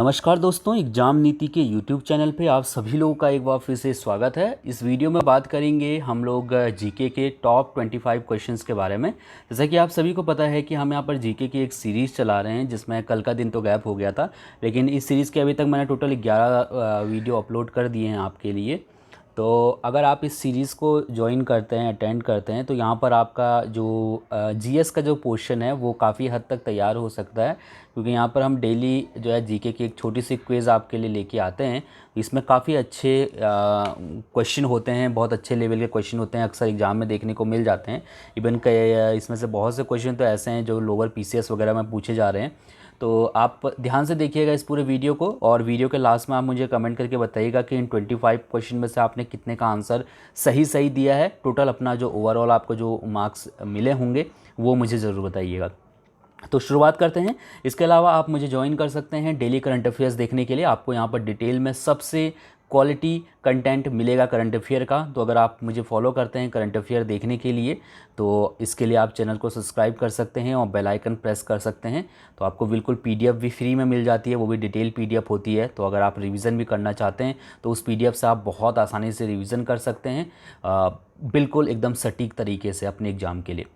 नमस्कार दोस्तों, एग्जाम नीति के यूट्यूब चैनल पे आप सभी लोगों का एक बार फिर से स्वागत है। इस वीडियो में बात करेंगे हम लोग जीके के टॉप 25 क्वेश्चंस के बारे में। जैसा कि आप सभी को पता है कि हम यहाँ पर जीके की एक सीरीज़ चला रहे हैं, जिसमें कल का दिन तो गैप हो गया था, लेकिन इस सीरीज़ के अभी तक मैंने टोटल 11 वीडियो अपलोड कर दिए हैं आपके लिए। तो अगर आप इस सीरीज़ को ज्वाइन करते हैं, अटेंड करते हैं, तो यहाँ पर आपका जो जीएस का जो पोर्शन है वो काफ़ी हद तक तैयार हो सकता है, क्योंकि यहाँ पर हम डेली जो है जीके की एक छोटी सी क्विज़ आपके लिए लेके आते हैं। इसमें काफ़ी अच्छे क्वेश्चन होते हैं, बहुत अच्छे लेवल के क्वेश्चन होते हैं, अक्सर एग्जाम में देखने को मिल जाते हैं। इवन इसमें से बहुत से क्वेश्चन तो ऐसे हैं जो लोअर पीसीएस वगैरह में पूछे जा रहे हैं। तो आप ध्यान से देखिएगा इस पूरे वीडियो को, और वीडियो के लास्ट में आप मुझे कमेंट करके बताइएगा कि इन 25 क्वेश्चन में से आपने कितने का आंसर सही दिया है। टोटल अपना जो ओवरऑल आपको जो मार्क्स मिले होंगे वो मुझे ज़रूर बताइएगा। तो शुरुआत करते हैं। इसके अलावा आप मुझे ज्वाइन कर सकते हैं डेली करंट अफेयर्स देखने के लिए। आपको यहाँ पर डिटेल में सबसे क्वालिटी कंटेंट मिलेगा करंट अफेयर का। तो अगर आप मुझे फॉलो करते हैं करंट अफेयर देखने के लिए, तो इसके लिए आप चैनल को सब्सक्राइब कर सकते हैं और बेल आइकन प्रेस कर सकते हैं। तो आपको बिल्कुल पीडीएफ भी फ्री में मिल जाती है, वो भी डिटेल पीडीएफ होती है। तो अगर आप रिवीजन भी करना चाहते हैं तो उस पीडीएफ से आप बहुत आसानी से रिवीजन कर सकते हैं, बिल्कुल एकदम सटीक तरीके से अपने एग्ज़ाम के लिए।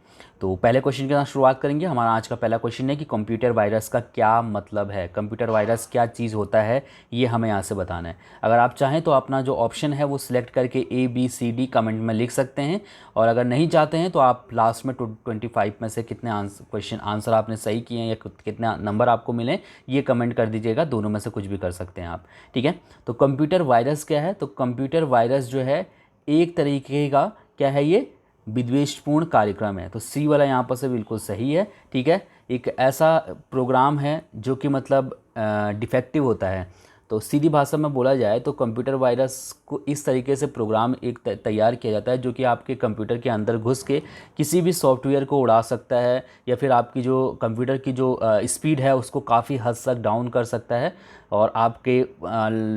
तो पहले क्वेश्चन के साथ शुरुआत करेंगे। हमारा आज का पहला क्वेश्चन है कि कंप्यूटर वायरस का क्या मतलब है। कंप्यूटर वायरस क्या चीज़ होता है, ये हमें यहाँ से बताना है। अगर आप चाहें तो अपना जो ऑप्शन है वो सिलेक्ट करके ABCD कमेंट में लिख सकते हैं, और अगर नहीं चाहते हैं तो आप लास्ट में 25 में से कितने क्वेश्चन आंसर आपने सही किए हैं या कितने नंबर आपको मिले, ये कमेंट कर दीजिएगा। दोनों में से कुछ भी कर सकते हैं आप, ठीक है। तो कंप्यूटर वायरस क्या है? तो कंप्यूटर वायरस जो है एक तरीके का क्या है, ये विद्वेषपूर्ण कार्यक्रम है। तो सी वाला यहाँ पर से बिल्कुल सही है, ठीक है। एक ऐसा प्रोग्राम है जो कि मतलब डिफेक्टिव होता है। तो सीधी भाषा में बोला जाए तो कंप्यूटर वायरस को इस तरीके से प्रोग्राम एक तैयार किया जाता है जो कि आपके कंप्यूटर के अंदर घुस के किसी भी सॉफ्टवेयर को उड़ा सकता है, या फिर आपकी जो कंप्यूटर की जो स्पीड है उसको काफ़ी हद तक डाउन कर सकता है, और आपके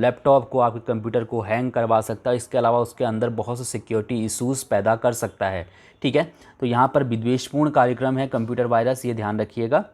लैपटॉप को, आपके कंप्यूटर को हैंग करवा सकता है। इसके अलावा उसके अंदर बहुत से सिक्योरिटी इशूज़ पैदा कर सकता है, ठीक है। तो यहाँ पर विद्वेषपूर्ण कार्यक्रम है कंप्यूटर वायरस, ये ध्यान रखिएगा।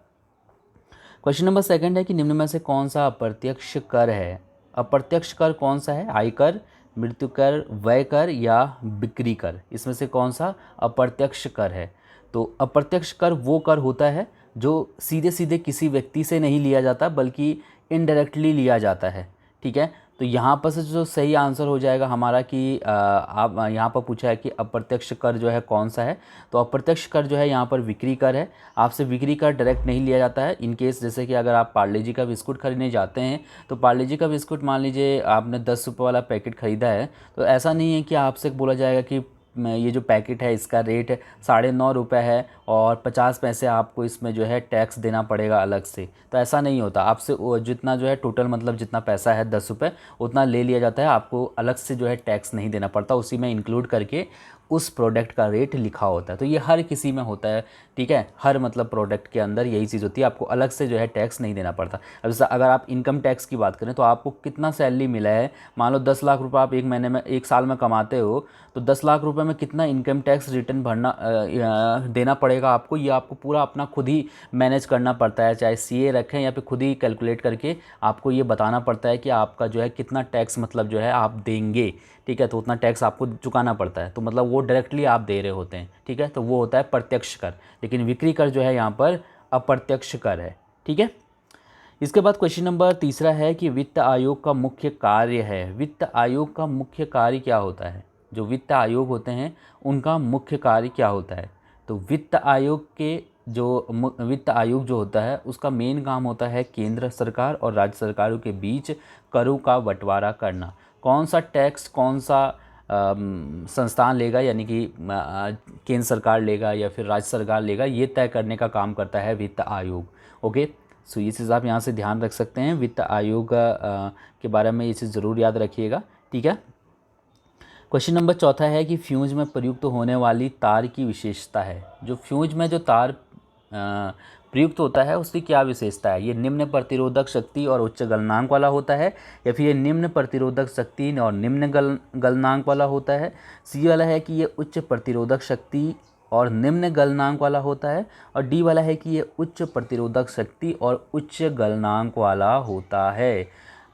क्वेश्चन नंबर सेकंड है कि निम्न में से कौन सा अप्रत्यक्ष कर है। अप्रत्यक्ष कर कौन सा है? आयकर, मृत्यु कर, व्यय कर या बिक्री कर। इसमें से कौन सा अप्रत्यक्ष कर है? तो अप्रत्यक्ष कर वो कर होता है जो सीधे सीधे किसी व्यक्ति से नहीं लिया जाता, बल्कि इनडायरेक्टली लिया जाता है, ठीक है। तो यहाँ पर से जो सही आंसर हो जाएगा हमारा कि आप यहाँ पर पूछा है कि अप्रत्यक्ष कर जो है कौन सा है। तो अप्रत्यक्ष कर जो है यहाँ पर बिक्री कर है। आपसे बिक्री कर डायरेक्ट नहीं लिया जाता है। इन केस जैसे कि अगर आप पार्ले जी का बिस्कुट खरीदने जाते हैं, तो पार्ले जी का बिस्कुट मान लीजिए आपने 10 रुपये वाला पैकेट ख़रीदा है, तो ऐसा नहीं है कि आपसे बोला जाएगा कि ये जो पैकेट है इसका रेट 9.5 रुपये है और 50 पैसे आपको इसमें जो है टैक्स देना पड़ेगा अलग से। तो ऐसा नहीं होता। आपसे जितना जो है टोटल मतलब जितना पैसा है 10 रुपये, उतना ले लिया जाता है। आपको अलग से जो है टैक्स नहीं देना पड़ता, उसी में इंक्लूड करके उस प्रोडक्ट का रेट लिखा होता है। तो ये हर किसी में होता है, ठीक है। हर मतलब प्रोडक्ट के अंदर यही चीज़ होती है, आपको अलग से जो है टैक्स नहीं देना पड़ता। अब जैसे अगर आप इनकम टैक्स की बात करें तो आपको कितना सैलरी मिला है, मान लो 10 लाख रुपये आप एक महीने में, एक साल में कमाते हो, तो 10 लाख रुपए में कितना इनकम टैक्स रिटर्न भरना देना पड़ेगा आपको, ये आपको पूरा अपना खुद ही मैनेज करना पड़ता है। चाहे सीए रखें या फिर खुद ही कैलकुलेट करके आपको ये बताना पड़ता है कि आपका जो है कितना टैक्स मतलब जो है आप देंगे, ठीक है। तो उतना टैक्स आपको चुकाना पड़ता है। तो मतलब वो डायरेक्टली आप दे रहे होते हैं, ठीक है। तो वो होता है प्रत्यक्ष कर, लेकिन बिक्री कर जो है यहाँ पर अप्रत्यक्ष कर है, ठीक है। इसके बाद क्वेश्चन नंबर तीसरा है कि वित्त आयोग का मुख्य कार्य है। वित्त आयोग का मुख्य कार्य क्या होता है? जो वित्त आयोग होते हैं उनका मुख्य कार्य क्या होता है? तो वित्त आयोग के जो वित्त आयोग जो होता है उसका मेन काम होता है केंद्र सरकार और राज्य सरकारों के बीच करों का बंटवारा करना। कौन सा टैक्स कौन सा संस्थान लेगा, यानी कि केंद्र सरकार लेगा या फिर राज्य सरकार लेगा, ये तय करने का काम करता है वित्त आयोग। ओके, सो ये चीज़ आप यहाँ से ध्यान रख सकते हैं। वित्त आयोग के बारे में ये चीज़ ज़रूर याद रखिएगा, ठीक है। क्वेश्चन नंबर चौथा है कि फ्यूज में प्रयुक्त होने वाली तार की विशेषता है। जो फ्यूज में जो तार प्रयुक्त होता है उसकी क्या विशेषता है? ये निम्न प्रतिरोधक शक्ति और उच्च गलनांक वाला होता है, या फिर ये निम्न प्रतिरोधक शक्ति और निम्न गलनांक वाला होता है? सी वाला है कि ये उच्च प्रतिरोधक शक्ति और निम्न गलनांक वाला होता है, और डी वाला है कि ये उच्च प्रतिरोधक शक्ति और उच्च गलनांक वाला होता है।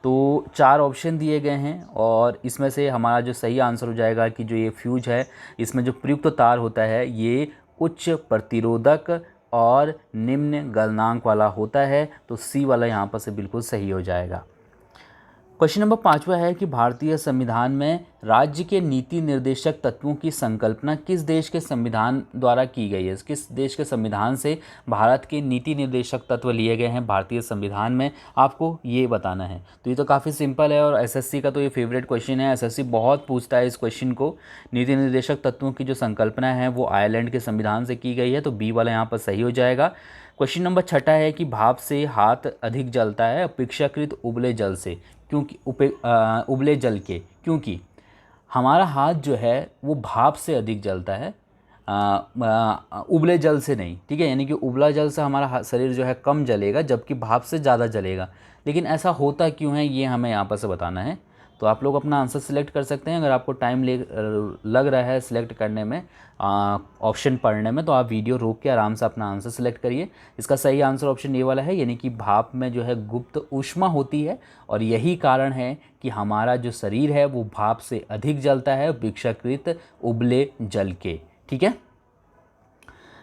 तो 4 ऑप्शन दिए गए हैं और इसमें से हमारा जो सही आंसर हो जाएगा कि जो ये फ्यूज है इसमें जो प्रयुक्त तार होता है ये उच्च प्रतिरोधक और निम्न गलनांक वाला होता है। तो सी वाला यहाँ पर से बिल्कुल सही हो जाएगा। क्वेश्चन नंबर 5वां है कि भारतीय संविधान में राज्य के नीति निर्देशक तत्वों की संकल्पना किस देश के संविधान द्वारा की गई है। किस देश के संविधान से भारत के नीति निर्देशक तत्व लिए गए हैं भारतीय संविधान में, आपको ये बताना है। तो ये तो काफ़ी सिंपल है और एसएससी का तो ये फेवरेट क्वेश्चन है। एसएससी बहुत पूछता है इस क्वेश्चन को। नीति निर्देशक तत्वों की जो संकल्पना है वो आयरलैंड के संविधान से की गई है, तो बी वाला यहाँ पर सही हो जाएगा। क्वेश्चन नंबर 6 है कि भाप से हाथ अधिक जलता है अपेक्षाकृत उबले जल से, क्योंकि उबले जल के, क्योंकि हमारा हाथ जो है वो भाप से अधिक जलता है उबले जल से नहीं, ठीक है। यानी कि उबला जल से हमारा शरीर जो है कम जलेगा जबकि भाप से ज़्यादा जलेगा। लेकिन ऐसा होता क्यों है ये हमें यहाँ पर से बताना है। तो आप लोग अपना आंसर सिलेक्ट कर सकते हैं। अगर आपको टाइम लग रहा है सिलेक्ट करने में, ऑप्शन पढ़ने में, तो आप वीडियो रोक के आराम से अपना आंसर सिलेक्ट करिए। इसका सही आंसर ऑप्शन ए वाला है, यानी कि भाप में जो है गुप्त ऊष्मा होती है और यही कारण है कि हमारा जो शरीर है वो भाप से अधिक जलता है अपेक्षाकृत उबले जल के, ठीक है।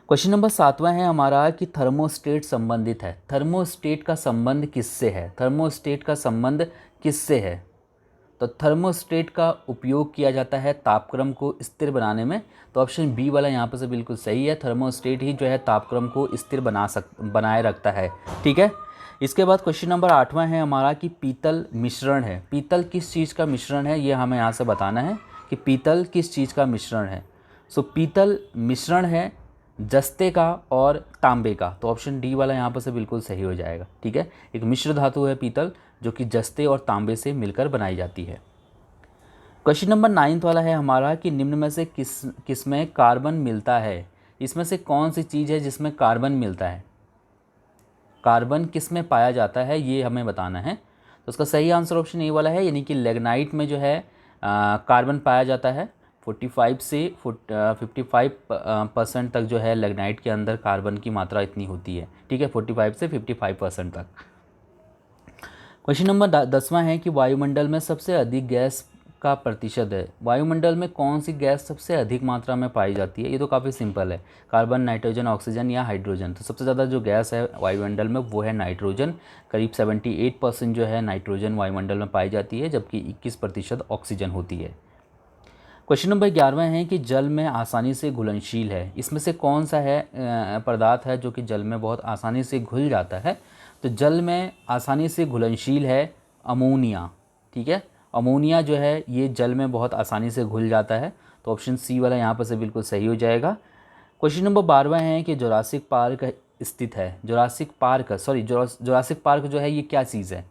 क्वेश्चन नंबर 7वां है हमारा कि थर्मोस्टेट संबंधित है। थर्मोस्टेट का संबंध किससे है? थर्मोस्टेट का संबंध किससे है? तो थर्मोस्टेट का उपयोग किया जाता है तापक्रम को स्थिर बनाने में। तो ऑप्शन बी वाला यहाँ पर से बिल्कुल सही है। थर्मोस्टेट ही जो है तापक्रम को स्थिर बनाए रखता है, ठीक है। इसके बाद क्वेश्चन नंबर 8वां है हमारा कि पीतल मिश्रण है। पीतल किस चीज़ का मिश्रण है ये हमें यहाँ से बताना है कि पीतल किस चीज़ का मिश्रण है। सो पीतल मिश्रण है जस्ते का और तांबे का। तो ऑप्शन डी वाला यहाँ पर से बिल्कुल सही हो जाएगा, ठीक है। एक मिश्र धातु है पीतल जो कि जस्ते और तांबे से मिलकर बनाई जाती है। क्वेश्चन नंबर 9 वाला है हमारा कि निम्न में से किस में कार्बन मिलता है। इसमें से कौन सी चीज़ है जिसमें कार्बन मिलता है? कार्बन किस में पाया जाता है ये हमें बताना है। तो उसका सही आंसर ऑप्शन ए वाला है, यानी कि लिग्नाइट में जो है कार्बन पाया जाता है। 45 से 55% तक जो है लिग्नाइट के अंदर कार्बन की मात्रा इतनी होती है, ठीक है। 45 से 55% तक। क्वेश्चन नंबर 10वां है कि वायुमंडल में सबसे अधिक गैस का प्रतिशत है। वायुमंडल में कौन सी गैस सबसे अधिक मात्रा में पाई जाती है? ये तो काफ़ी सिंपल है, कार्बन, नाइट्रोजन, ऑक्सीजन या हाइड्रोजन। तो सबसे ज़्यादा जो गैस है वायुमंडल में वो है नाइट्रोजन। करीब 78% जो है नाइट्रोजन वायुमंडल में पाई जाती है, जबकि 21% ऑक्सीजन होती है। क्वेश्चन नंबर 11वां है कि जल में आसानी से घुलनशील है। इसमें से कौन सा है पदार्थ है जो कि जल में बहुत आसानी से घुल जाता है? तो जल में आसानी से घुलनशील है अमोनिया, ठीक है। अमोनिया जो है ये जल में बहुत आसानी से घुल जाता है। तो ऑप्शन सी वाला यहाँ पर से बिल्कुल सही हो जाएगा। क्वेश्चन नंबर 12वां है कि जुरासिक पार्क स्थित है। जुरासिक पार्क जो है ये क्या चीज़ है?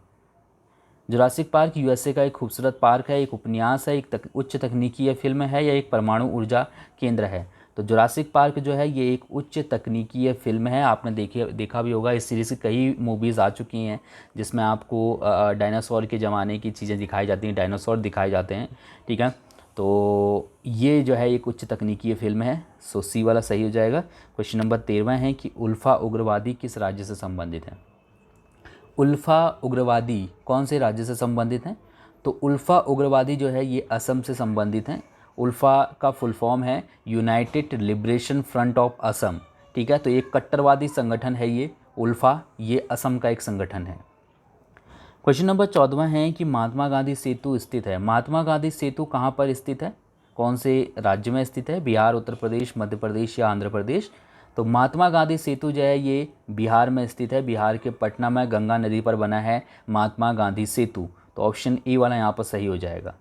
जुरासिक पार्क यूएसए का एक खूबसूरत पार्क है, एक उपन्यास है, एक उच्च तकनीकी फिल्म है या एक परमाणु ऊर्जा केंद्र है? तो जुरासिक पार्क जो है ये एक उच्च तकनीकी फिल्म है। आपने देखा भी होगा, इस सीरीज़ की कई मूवीज़ आ चुकी हैं जिसमें आपको डायनासोर के ज़माने की चीज़ें दिखाई जाती हैं, डायनासोर दिखाए जाते हैं, ठीक है। तो ये जो है एक उच्च तकनीकी फिल्म है। सो सी वाला सही हो जाएगा। क्वेश्चन नंबर 13वां है कि उल्फा उग्रवादी किस राज्य से संबंधित है? उल्फा उग्रवादी कौन से राज्य से संबंधित हैं? तो उल्फा उग्रवादी जो है ये असम से संबंधित हैं। उल्फा का फुल फॉर्म है United liberation front of Assam, ठीक है। तो एक कट्टरवादी संगठन है ये उल्फा, ये असम का एक संगठन है। क्वेश्चन नंबर 14वां है कि महात्मा गांधी सेतु स्थित है। महात्मा गांधी सेतु कहाँ पर स्थित है? कौन से राज्य में स्थित है? बिहार, उत्तर प्रदेश, मध्य प्रदेश या आंध्र प्रदेश? तो महात्मा गांधी सेतु जो है ये बिहार में स्थित है। बिहार के पटना में गंगा नदी पर बना है महात्मा गांधी सेतु। तो ऑप्शन ए वाला यहाँ पर सही हो जाएगा।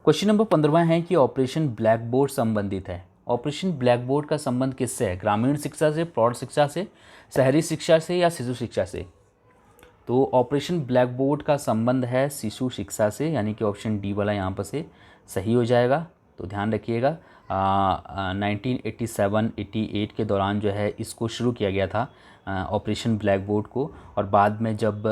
क्वेश्चन नंबर 15वां है कि ऑपरेशन ब्लैक बोर्ड संबंधित है। ऑपरेशन ब्लैक बोर्ड का संबंध किससे है? ग्रामीण शिक्षा से, प्रौढ़ शिक्षा से, शहरी शिक्षा से या शिशु शिक्षा से? तो ऑपरेशन ब्लैक बोर्ड का संबंध है शिशु शिक्षा से, यानी कि ऑप्शन डी वाला यहाँ पर से सही हो जाएगा। तो ध्यान रखिएगा 1987-88 के दौरान जो है इसको शुरू किया गया था ऑपरेशन ब्लैक बोर्ड को। और बाद में जब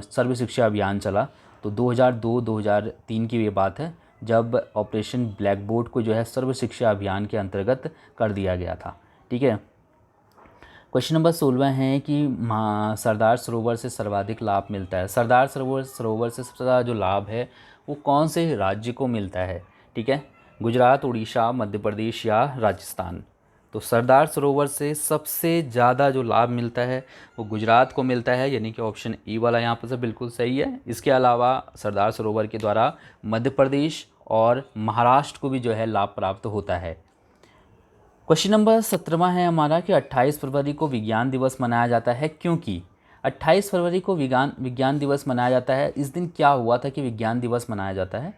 सर्व शिक्षा अभियान चला तो 2002-2003 की ये बात है जब ऑपरेशन ब्लैक बोर्ड को जो है सर्व शिक्षा अभियान के अंतर्गत कर दिया गया था, ठीक है। क्वेश्चन नंबर 16 है कि सरदार सरोवर से सर्वाधिक लाभ मिलता है। सरदार सरोवर से सबसे ज़्यादा जो लाभ है वो कौन से राज्य को मिलता है? ठीक है, गुजरात, उड़ीसा, मध्य प्रदेश या राजस्थान। तो सरदार सरोवर से सबसे ज़्यादा जो लाभ मिलता है वो गुजरात को मिलता है, यानी कि ऑप्शन ई वाला यहाँ पर से बिल्कुल सही है। इसके अलावा सरदार सरोवर के द्वारा मध्य प्रदेश और महाराष्ट्र को भी जो है लाभ प्राप्त होता है। क्वेश्चन नंबर 17वां है हमारा कि 28 फरवरी को विज्ञान दिवस मनाया जाता है क्योंकि 28 फरवरी को विज्ञान दिवस मनाया जाता है। इस दिन क्या हुआ था कि विज्ञान दिवस मनाया जाता है?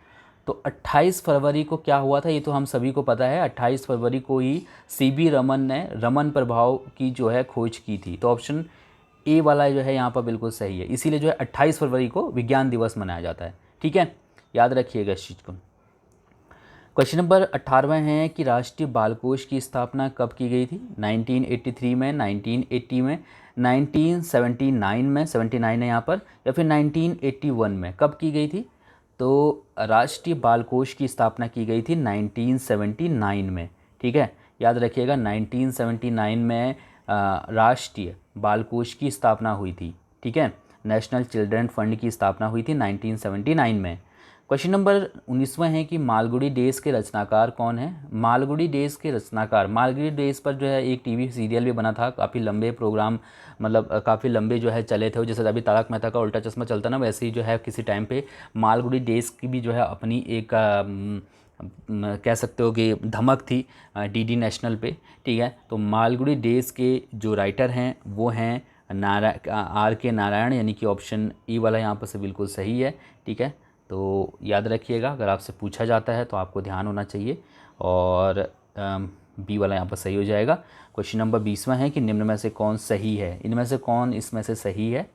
तो 28 फरवरी को क्या हुआ था ये तो हम सभी को पता है। 28 फरवरी को ही सीवी रमन ने रमन प्रभाव की जो है खोज की थी। तो ऑप्शन ए वाला जो है यहाँ पर बिल्कुल सही है। इसीलिए जो है 28 फरवरी को विज्ञान दिवस मनाया जाता है। ठीक है, याद रखिएगा इस चीज़ को। क्वेश्चन नंबर 18 है कि राष्ट्रीय बाल कोष की स्थापना कब की गई थी? 1983 में, 1980 में, 1979 में, 79 है यहाँ पर, या फिर 1981 में कब की गई थी? तो राष्ट्रीय बाल कोष की स्थापना की गई थी 1979 में। ठीक है, याद रखिएगा 1979 में राष्ट्रीय बाल कोष की स्थापना हुई थी। ठीक है, नेशनल चिल्ड्रन फंड की स्थापना हुई थी 1979 में। क्वेश्चन नंबर 19वां है कि मालगुडी डेज के रचनाकार कौन है? मालगुडी डेज के रचनाकार, मालगुडी डेज पर जो है एक टीवी सीरियल भी बना था, काफ़ी लंबे प्रोग्राम, मतलब काफ़ी लंबे जो है चले थे। जैसे अभी तारक मेहता का उल्टा चश्मा चलता ना, वैसे ही जो है किसी टाइम पे मालगुडी डेज की भी जो है अपनी एक कह सकते हो कि धमक थी डीडी नेशनल पे। ठीक है, तो मालगुडी डेज के जो राइटर हैं वो हैं आर के नारायण, यानी कि ऑप्शन ई वाला यहाँ पर से बिल्कुल सही है। ठीक है, तो याद रखिएगा अगर आपसे पूछा जाता है तो आपको ध्यान होना चाहिए, और बी वाला यहाँ पर सही हो जाएगा। क्वेश्चन नंबर 20वां है कि निम्न में से कौन सही है? इनमें से कौन इसमें से सही है?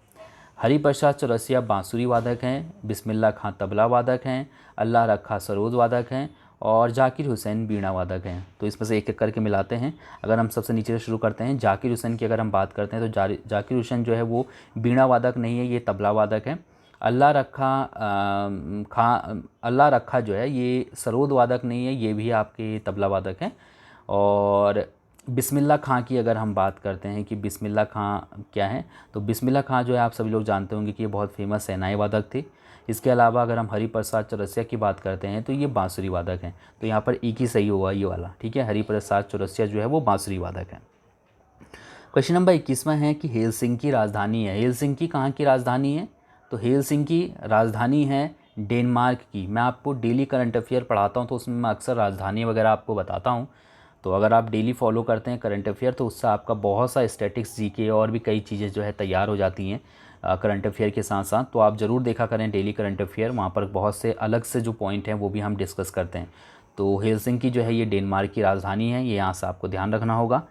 हरिप्रसाद चौरसिया बांसुरी वादक हैं, बिस्मिल्लाह खां तबला वादक हैं, अल्लाह रखा सरोद वादक हैं, और जाकिर हुसैन बीणा वादक हैं। तो इसमें से एक एक करके मिलाते हैं। अगर हम सबसे नीचे से शुरू करते हैं, जाकिर हुसैन की अगर हम बात करते हैं तो जाकिर हुसैन जो है वो बीणा वादक नहीं है, ये तबला वादक है। अल्लाह रखा जो है ये सरोद वादक नहीं है, ये भी आपके तबला वादक हैं। और बिस्मिल्लाह खां की अगर हम बात करते हैं कि बिस्मिल्लाह खां क्या है, तो बिस्मिल्लाह खां जो है आप सभी लोग जानते होंगे कि ये बहुत फेमस सेनाई वादक थे। इसके अलावा अगर हम हरिप्रसाद चौरसिया की बात करते हैं तो ये बांसुरी वादक हैं। तो यहाँ पर एक ही सही होगा, ये वाला। ठीक है, हरिप्रसाद चौरसिया जो है वो बांसुरी वादक है। क्वेश्चन नंबर 21वां है कि हेलसिंकी राजधानी है। हेलसिंकी कहाँ की राजधानी है? तो हेलसिंकी राजधानी है डेनमार्क की। मैं आपको डेली करंट अफेयर पढ़ाता हूँ तो उसमें मैं अक्सर राजधानी वगैरह आपको बताता हूँ। तो अगर आप डेली फॉलो करते हैं करंट अफेयर तो उससे आपका बहुत सा स्टैटिक्स जीके और भी कई चीज़ें जो है तैयार हो जाती हैं करंट अफेयर के साथ साथ। तो आप ज़रूर देखा करें डेली करंट अफेयर, वहाँ पर बहुत से अलग से जो पॉइंट हैं वो भी हम डिस्कस करते हैं। तो हेलसिंकी जो है ये डेनमार्क की राजधानी है, ये यहाँ से आपको ध्यान रखना होगा।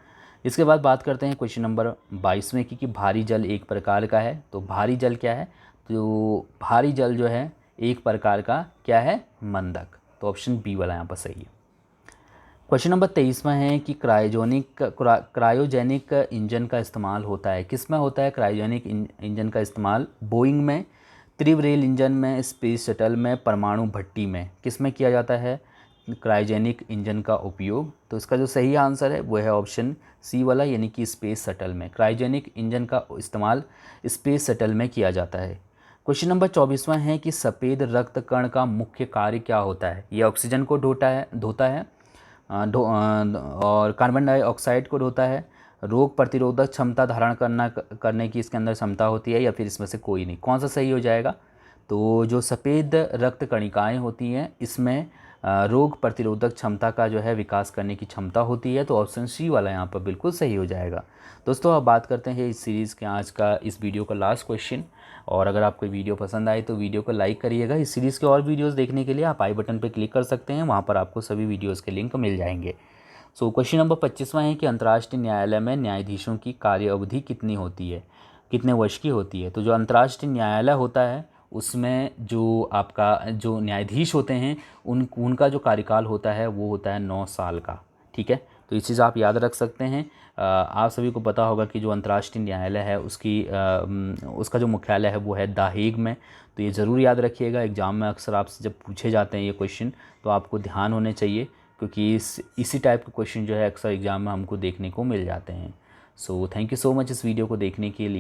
इसके बाद बात करते हैं क्वेश्चन नंबर 22वें की कि भारी जल एक प्रकार का है। तो भारी जल क्या है? तो भारी जल जो है एक प्रकार का क्या है? मंदक। तो ऑप्शन बी वाला यहाँ पर सही है। क्वेश्चन नंबर 23वां है कि क्रायोजेनिक इंजन का इस्तेमाल होता है, किस में होता है क्रायोजेनिक इंजन का इस्तेमाल? बोइंग में, त्रिव रेल इंजन में, स्पेस शटल में, परमाणु भट्टी में, किस में किया जाता है क्रायोजेनिक इंजन का उपयोग? तो इसका जो सही आंसर है वो है ऑप्शन सी वाला, यानी कि स्पेस शटल में। क्रायोजेनिक इंजन का इस्तेमाल स्पेस शटल में किया जाता है। क्वेश्चन नंबर 24वां है कि सफ़ेद रक्त कण का मुख्य कार्य क्या होता है? ये ऑक्सीजन को धोता है और कार्बन डाइऑक्साइड को ढोता है, रोग प्रतिरोधक क्षमता धारण करने की इसके अंदर क्षमता होती है, या फिर इसमें से कोई नहीं। कौन सा सही हो जाएगा? तो जो सफ़ेद रक्त कणिकाएँ होती हैं इसमें रोग प्रतिरोधक क्षमता का जो है विकास करने की क्षमता होती है। तो ऑप्शन सी वाला यहाँ पर बिल्कुल सही हो जाएगा। दोस्तों अब बात करते हैं इस सीरीज़ के आज का इस वीडियो का लास्ट क्वेश्चन। और अगर आपको वीडियो पसंद आए तो वीडियो को लाइक करिएगा। इस सीरीज़ के और वीडियोस देखने के लिए आप आई बटन पर क्लिक कर सकते हैं, वहाँ पर आपको सभी वीडियोज़ के लिंक मिल जाएंगे। सो क्वेश्चन नंबर 25वां है कि अंतर्राष्ट्रीय न्यायालय में न्यायाधीशों की कार्य अवधि कितनी होती है, कितने वर्ष की होती है? तो जो अंतर्राष्ट्रीय न्यायालय होता है उसमें जो आपका जो न्यायाधीश होते हैं उनका जो कार्यकाल होता है वो होता है 9 साल का। ठीक है, तो ये चीज़ आप याद रख सकते हैं। आप सभी को पता होगा कि जो अंतर्राष्ट्रीय न्यायालय है उसका जो मुख्यालय है वो है द हेग में। तो ये ज़रूर याद रखिएगा, एग्ज़ाम में अक्सर आपसे जब पूछे जाते हैं ये क्वेश्चन तो आपको ध्यान होने चाहिए क्योंकि इसी टाइप के क्वेश्चन जो है अक्सर एग्ज़ाम में हमको देखने को मिल जाते हैं। So thank you so much इस वीडियो को देखने के लिए।